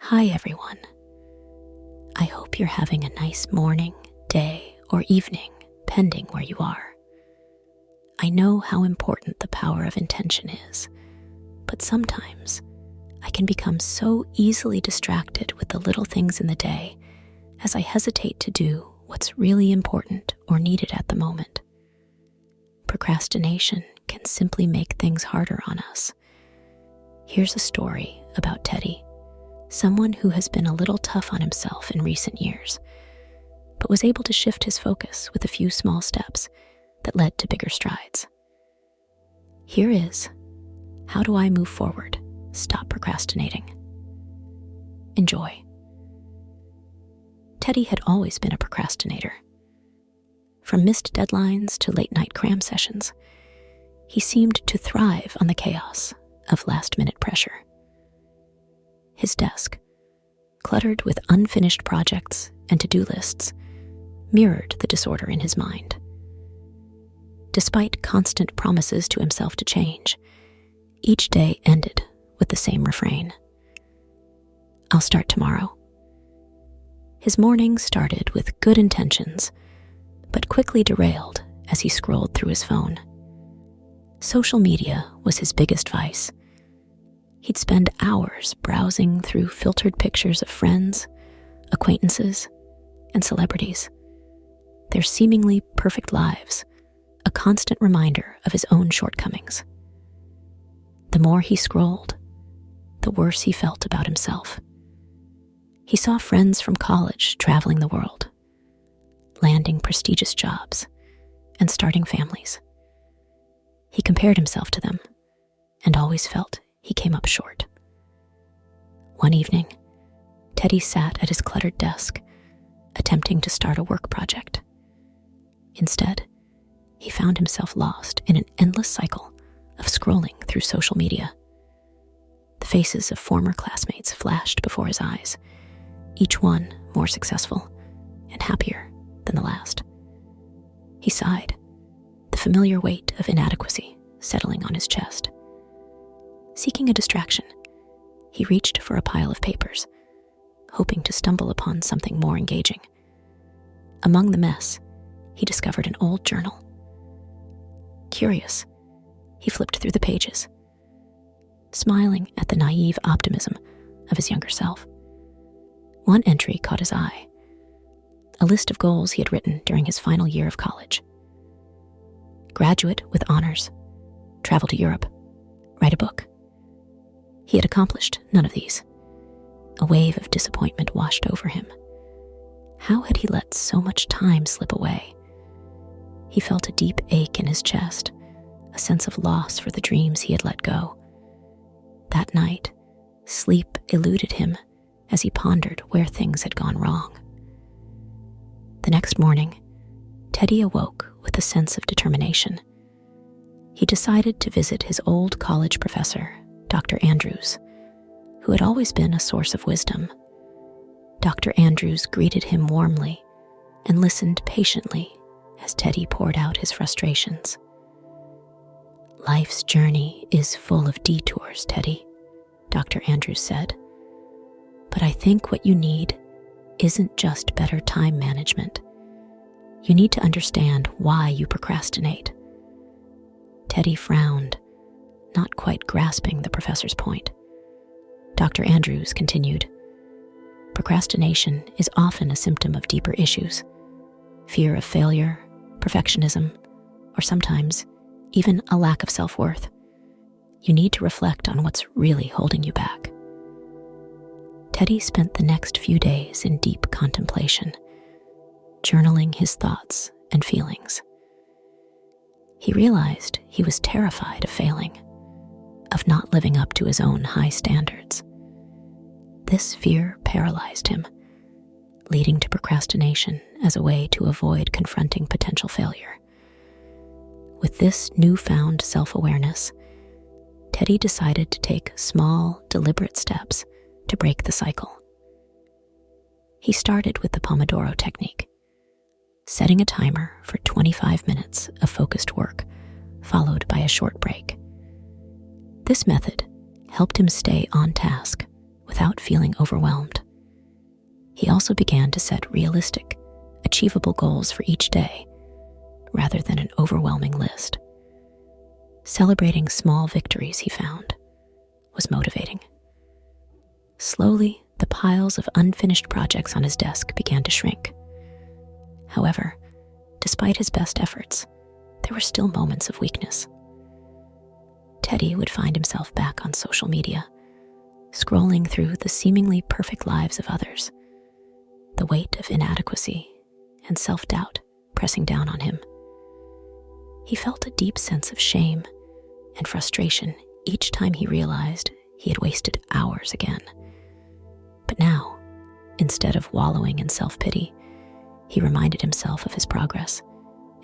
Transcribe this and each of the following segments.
Hi everyone. I hope you're having a nice morning, day, or evening, pending where you are. I know how important the power of intention is, but sometimes I can become so easily distracted with the little things in the day as I hesitate to do what's really important or needed at the moment. Procrastination can simply make things harder on us. Here's a story about Teddy, someone who has been a little tough on himself in recent years, but was able to shift his focus with a few small steps that led to bigger strides. Here is How Do I Move Forward? Stop Procrastinating. Enjoy. Teddy had always been a procrastinator. From missed deadlines to late-night cram sessions, he seemed to thrive on the chaos of last-minute pressure. His desk, cluttered with unfinished projects and to-do lists, mirrored the disorder in his mind. Despite constant promises to himself to change, each day ended with the same refrain: "I'll start tomorrow." His morning started with good intentions, but quickly derailed as he scrolled through his phone. Social media was his biggest vice. He'd spend hours browsing through filtered pictures of friends, acquaintances, and celebrities, their seemingly perfect lives, a constant reminder of his own shortcomings. The more he scrolled, the worse he felt about himself. He saw friends from college traveling the world, landing prestigious jobs, and starting families. He compared himself to them and always felt he came up short. One evening, Teddy sat at his cluttered desk, attempting to start a work project. Instead, he found himself lost in an endless cycle of scrolling through social media. The faces of former classmates flashed before his eyes, each one more successful and happier than the last. He sighed, the familiar weight of inadequacy settling on his chest. Seeking a distraction, he reached for a pile of papers, hoping to stumble upon something more engaging. Among the mess, he discovered an old journal. Curious, he flipped through the pages, smiling at the naive optimism of his younger self. One entry caught his eye, a list of goals he had written during his final year of college. Graduate with honors, travel to Europe, write a book. He had accomplished none of these. A wave of disappointment washed over him. How had he let so much time slip away? He felt a deep ache in his chest, a sense of loss for the dreams he had let go. That night, sleep eluded him as he pondered where things had gone wrong. The next morning, Teddy awoke with a sense of determination. He decided to visit his old college professor, Dr. Andrews, who had always been a source of wisdom. Dr. Andrews greeted him warmly and listened patiently as Teddy poured out his frustrations. "Life's journey is full of detours, Teddy," Dr. Andrews said. "But I think what you need isn't just better time management. You need to understand why you procrastinate." Teddy frowned, not quite grasping the professor's point. Dr. Andrews continued, "Procrastination is often a symptom of deeper issues: fear of failure, perfectionism, or sometimes even a lack of self-worth. You need to reflect on what's really holding you back." Teddy spent the next few days in deep contemplation, journaling his thoughts and feelings. He realized he was terrified of failing, of not living up to his own high standards. This fear paralyzed him, leading to procrastination as a way to avoid confronting potential failure. With this newfound self-awareness, Teddy decided to take small, deliberate steps to break the cycle. He started with the Pomodoro technique, setting a timer for 25 minutes of focused work, followed by a short break. This method helped him stay on task without feeling overwhelmed. He also began to set realistic, achievable goals for each day, rather than an overwhelming list. Celebrating small victories, he found, was motivating. Slowly, the piles of unfinished projects on his desk began to shrink. However, despite his best efforts, there were still moments of weakness. Teddy would find himself back on social media, scrolling through the seemingly perfect lives of others, the weight of inadequacy and self-doubt pressing down on him. He felt a deep sense of shame and frustration each time he realized he had wasted hours again. But now, instead of wallowing in self-pity, he reminded himself of his progress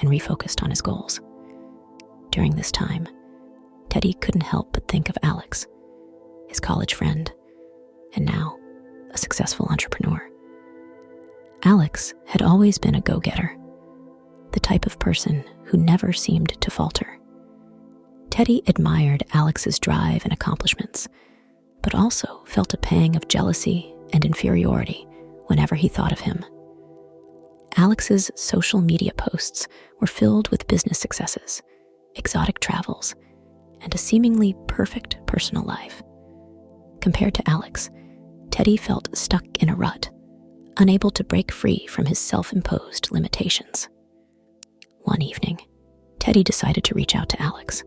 and refocused on his goals. During this time, Teddy couldn't help but think of Alex, his college friend, and now a successful entrepreneur. Alex had always been a go-getter, the type of person who never seemed to falter. Teddy admired Alex's drive and accomplishments, but also felt a pang of jealousy and inferiority whenever he thought of him. Alex's social media posts were filled with business successes, exotic travels, and a seemingly perfect personal life. Compared to Alex, Teddy felt stuck in a rut, unable to break free from his self-imposed limitations. One evening, Teddy decided to reach out to Alex.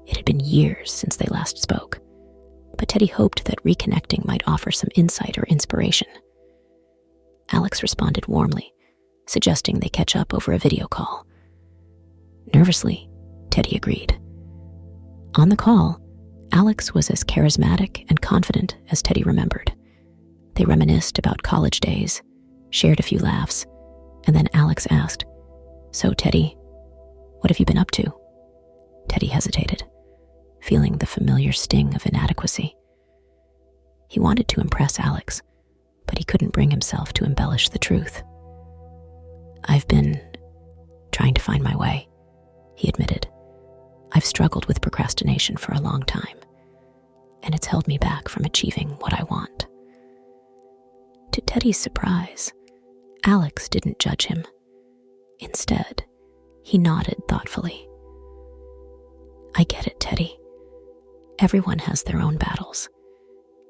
It had been years since they last spoke, but Teddy hoped that reconnecting might offer some insight or inspiration. Alex responded warmly, suggesting they catch up over a video call. Nervously, Teddy agreed. On the call, Alex was as charismatic and confident as Teddy remembered. They reminisced about college days, shared a few laughs, and then Alex asked, "So, Teddy, what have you been up to?" Teddy hesitated, feeling the familiar sting of inadequacy. He wanted to impress Alex, but he couldn't bring himself to embellish the truth. "I've been trying to find my way," he admitted. "I've struggled with procrastination for a long time, and it's held me back from achieving what I want." To Teddy's surprise, Alex didn't judge him. Instead, he nodded thoughtfully. "I get it, Teddy. Everyone has their own battles.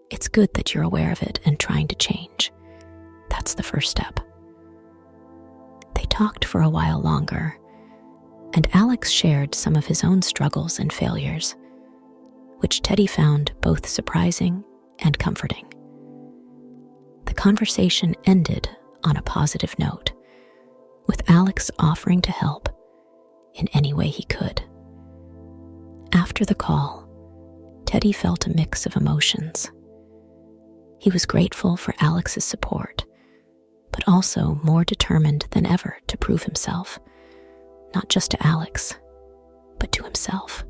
It's good that you're aware of it and trying to change. That's the first step." They talked for a while longer, and Alex shared some of his own struggles and failures, which Teddy found both surprising and comforting. The conversation ended on a positive note, with Alex offering to help in any way he could. After the call, Teddy felt a mix of emotions. He was grateful for Alex's support, but also more determined than ever to prove himself, not just to Alex, but to himself.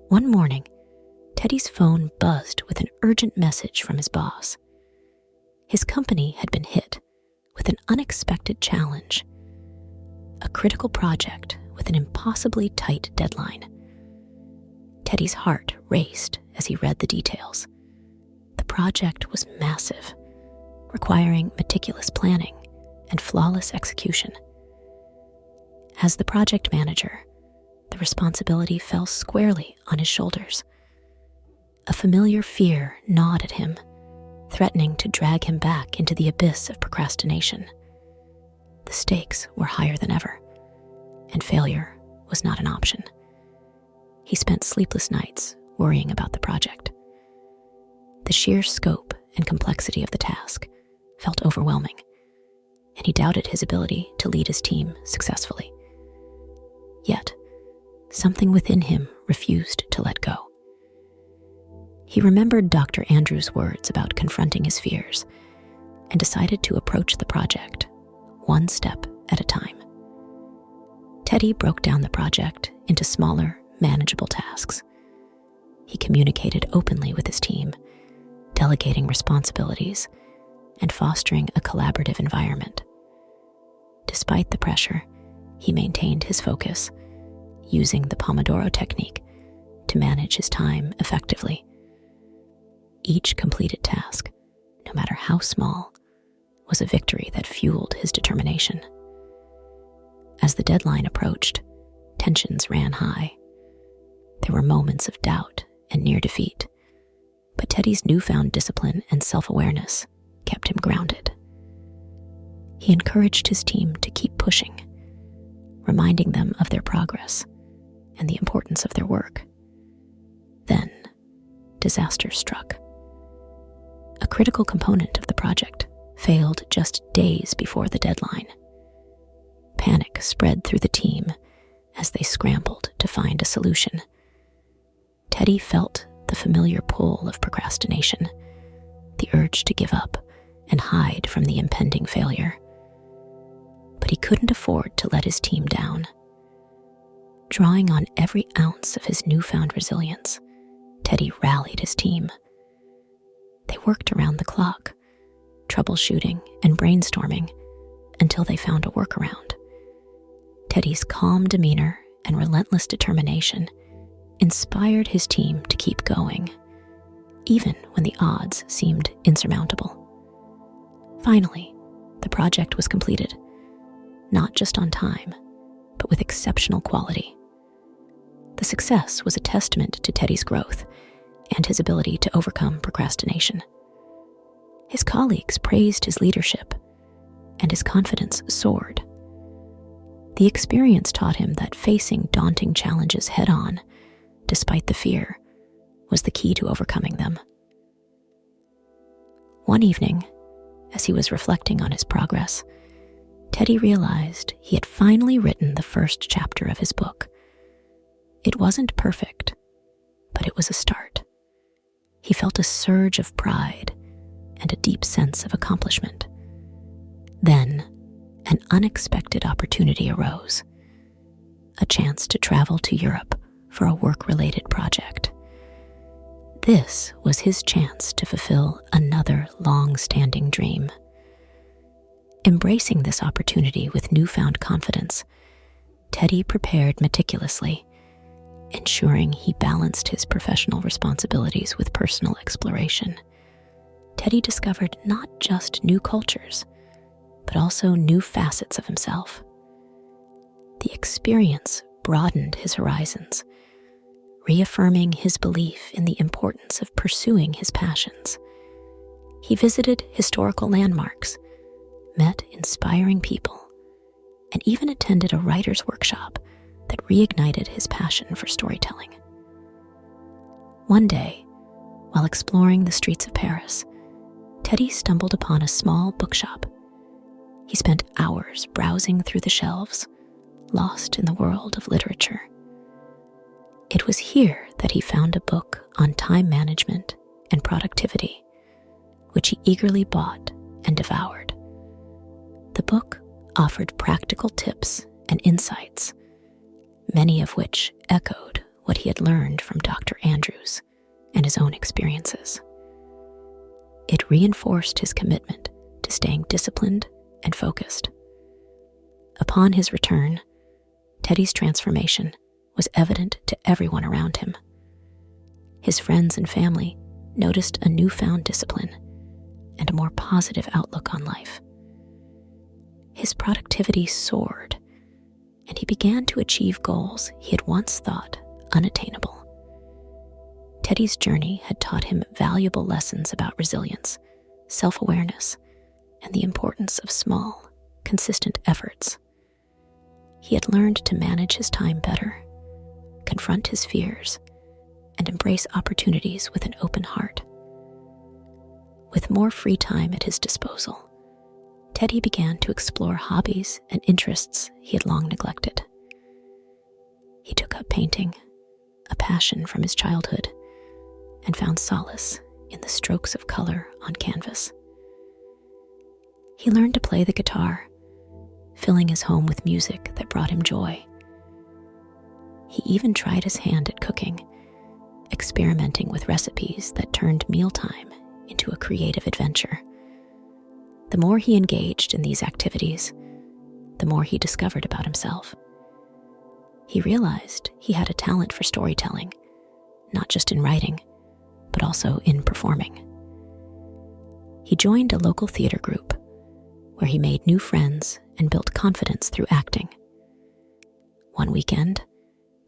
One morning, Teddy's phone buzzed with an urgent message from his boss. His company had been hit with an unexpected challenge, a critical project with an impossibly tight deadline. Teddy's heart raced as he read the details. The project was massive, requiring meticulous planning and flawless execution. As the project manager, the responsibility fell squarely on his shoulders. A familiar fear gnawed at him, threatening to drag him back into the abyss of procrastination. The stakes were higher than ever, and failure was not an option. He spent sleepless nights worrying about the project. The sheer scope and complexity of the task felt overwhelming, and he doubted his ability to lead his team successfully. Yet, something within him refused to let go. He remembered Dr. Andrews' words about confronting his fears and decided to approach the project one step at a time. Teddy broke down the project into smaller, manageable tasks. He communicated openly with his team, delegating responsibilities and fostering a collaborative environment. Despite the pressure, he maintained his focus, using the Pomodoro technique to manage his time effectively. each completed task, no matter how small, was a victory that fueled his determination. As the deadline approached, tensions ran high. There were moments of doubt and near defeat, but Teddy's newfound discipline and self-awareness kept him grounded. He encouraged his team to keep pushing, reminding them of their progress and the importance of their work. Then, disaster struck. A critical component of the project failed just days before the deadline. Panic spread through the team as they scrambled to find a solution. Teddy felt the familiar pull of procrastination, the urge to give up and hide from the impending failure. But he couldn't afford to let his team down. Drawing on every ounce of his newfound resilience, Teddy rallied his team. They worked around the clock, troubleshooting and brainstorming until they found a workaround. Teddy's calm demeanor and relentless determination inspired his team to keep going, even when the odds seemed insurmountable. Finally, the project was completed, not just on time, but with exceptional quality. The success was a testament to Teddy's growth and his ability to overcome procrastination. His colleagues praised his leadership, and his confidence soared. The experience taught him that facing daunting challenges head-on, despite the fear, was the key to overcoming them. One evening, as he was reflecting on his progress, Teddy realized he had finally written the first chapter of his book. It wasn't perfect, but it was a start. He felt a surge of pride and a deep sense of accomplishment. Then, an unexpected opportunity arose, a chance to travel to Europe for a work-related project. This was his chance to fulfill another long-standing dream. Embracing this opportunity with newfound confidence, Teddy prepared meticulously, ensuring he balanced his professional responsibilities with personal exploration. Teddy discovered not just new cultures, but also new facets of himself. The experience broadened his horizons, reaffirming his belief in the importance of pursuing his passions. He visited historical landmarks, met inspiring people, and even attended a writer's workshop that reignited his passion for storytelling. One day, while exploring the streets of Paris, Teddy stumbled upon a small bookshop. He spent hours browsing through the shelves, lost in the world of literature. It was here that he found a book on time management and productivity, which he eagerly bought and devoured. The book offered practical tips and insights, many of which echoed what he had learned from Dr. Andrews and his own experiences. It reinforced his commitment to staying disciplined and focused. Upon his return, Teddy's transformation was evident to everyone around him. His friends and family noticed a newfound discipline and a more positive outlook on life. His productivity soared, and he began to achieve goals he had once thought unattainable. Teddy's journey had taught him valuable lessons about resilience, self-awareness, and the importance of small, consistent efforts. He had learned to manage his time better, confront his fears, and embrace opportunities with an open heart. With more free time at his disposal, Teddy began to explore hobbies and interests he had long neglected. He took up painting, a passion from his childhood, and found solace in the strokes of color on canvas. He learned to play the guitar, filling his home with music that brought him joy. He even tried his hand at cooking, experimenting with recipes that turned mealtime into a creative adventure. The more he engaged in these activities, the more he discovered about himself. He realized he had a talent for storytelling, not just in writing, but also in performing. He joined a local theater group where he made new friends and built confidence through acting. One weekend,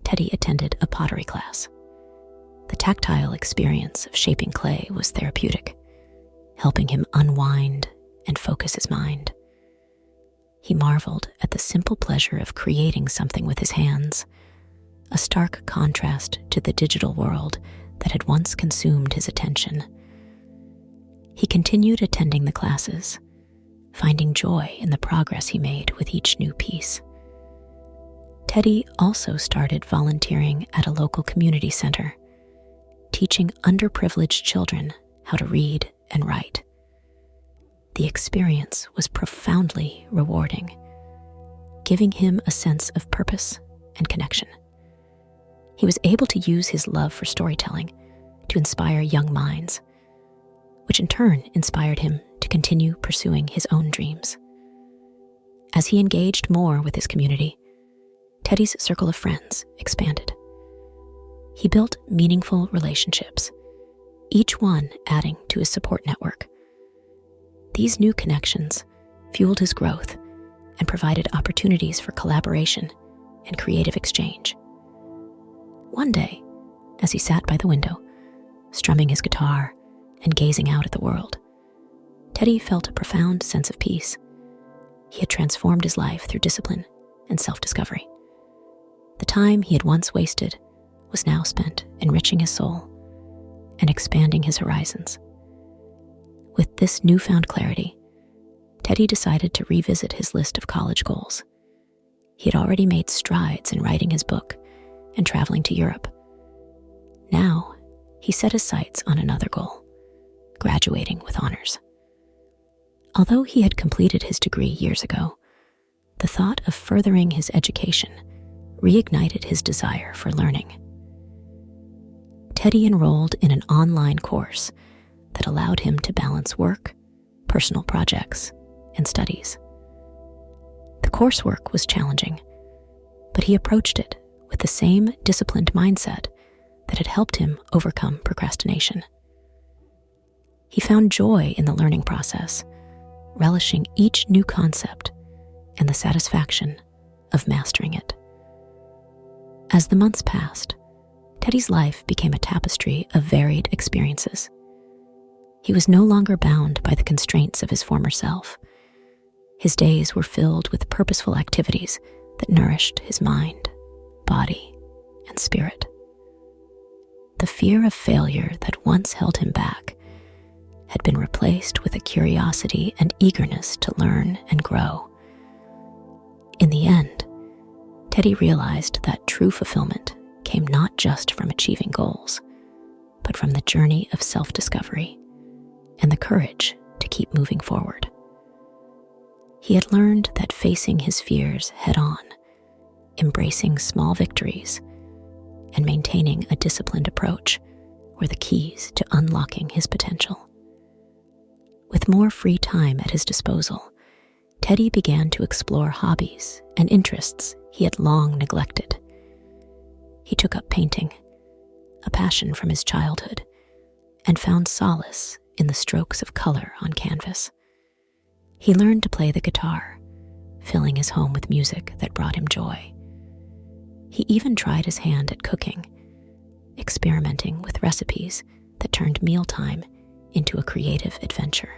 Teddy attended a pottery class. The tactile experience of shaping clay was therapeutic, helping him unwind and focus his mind. He marveled at the simple pleasure of creating something with his hands, a stark contrast to the digital world that had once consumed his attention. He continued attending the classes, finding joy in the progress he made with each new piece. Teddy also started volunteering at a local community center, teaching underprivileged children how to read and write. The experience was profoundly rewarding, giving him a sense of purpose and connection. He was able to use his love for storytelling to inspire young minds, which in turn inspired him to continue pursuing his own dreams. As he engaged more with his community, Teddy's circle of friends expanded. He built meaningful relationships, each one adding to his support network. These new connections fueled his growth and provided opportunities for collaboration and creative exchange. One day, as he sat by the window, strumming his guitar and gazing out at the world, Teddy felt a profound sense of peace. He had transformed his life through discipline and self-discovery. The time he had once wasted was now spent enriching his soul and expanding his horizons. With this newfound clarity, Teddy decided to revisit his list of college goals. He had already made strides in writing his book and traveling to Europe. Now, he set his sights on another goal: graduating with honors. Although he had completed his degree years ago, the thought of furthering his education reignited his desire for learning. Teddy enrolled in an online course that allowed him to balance work, personal projects, and studies. The coursework was challenging, but he approached it with the same disciplined mindset that had helped him overcome procrastination. He found joy in the learning process, relishing each new concept and the satisfaction of mastering it. As the months passed, Teddy's life became a tapestry of varied experiences. He was no longer bound by the constraints of his former self. His days were filled with purposeful activities that nourished his mind, body, and spirit. The fear of failure that once held him back had been replaced with a curiosity and eagerness to learn and grow. In the end, Teddy realized that true fulfillment came not just from achieving goals, but from the journey of self-discovery and the courage to keep moving forward. He had learned that facing his fears head-on, embracing small victories, and maintaining a disciplined approach were the keys to unlocking his potential. With more free time at his disposal, Teddy began to explore hobbies and interests he had long neglected. He took up painting, a passion from his childhood, and found solace in the strokes of color on canvas. He learned to play the guitar, filling his home with music that brought him joy. He even tried his hand at cooking, experimenting with recipes that turned mealtime into a creative adventure.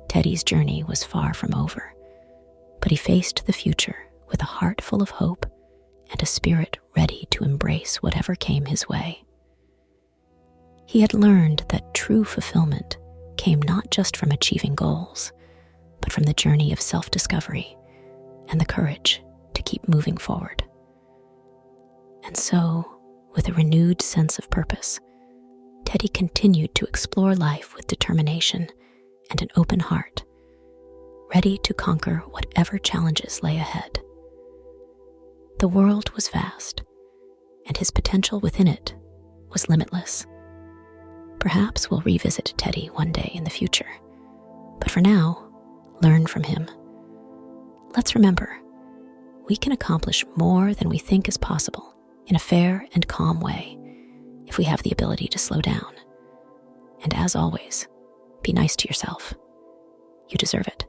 Teddy's journey was far from over, but he faced the future with a heart full of hope and a spirit ready to embrace whatever came his way. He had learned that true fulfillment came not just from achieving goals, but from the journey of self-discovery and the courage to keep moving forward. And so, with a renewed sense of purpose, Teddy continued to explore life with determination and an open heart, ready to conquer whatever challenges lay ahead. The world was vast, and his potential within it was limitless. Perhaps we'll revisit Teddy one day in the future, but for now, learn from him. Let's remember, we can accomplish more than we think is possible in a fair and calm way if we have the ability to slow down. And as always, be nice to yourself. You deserve it.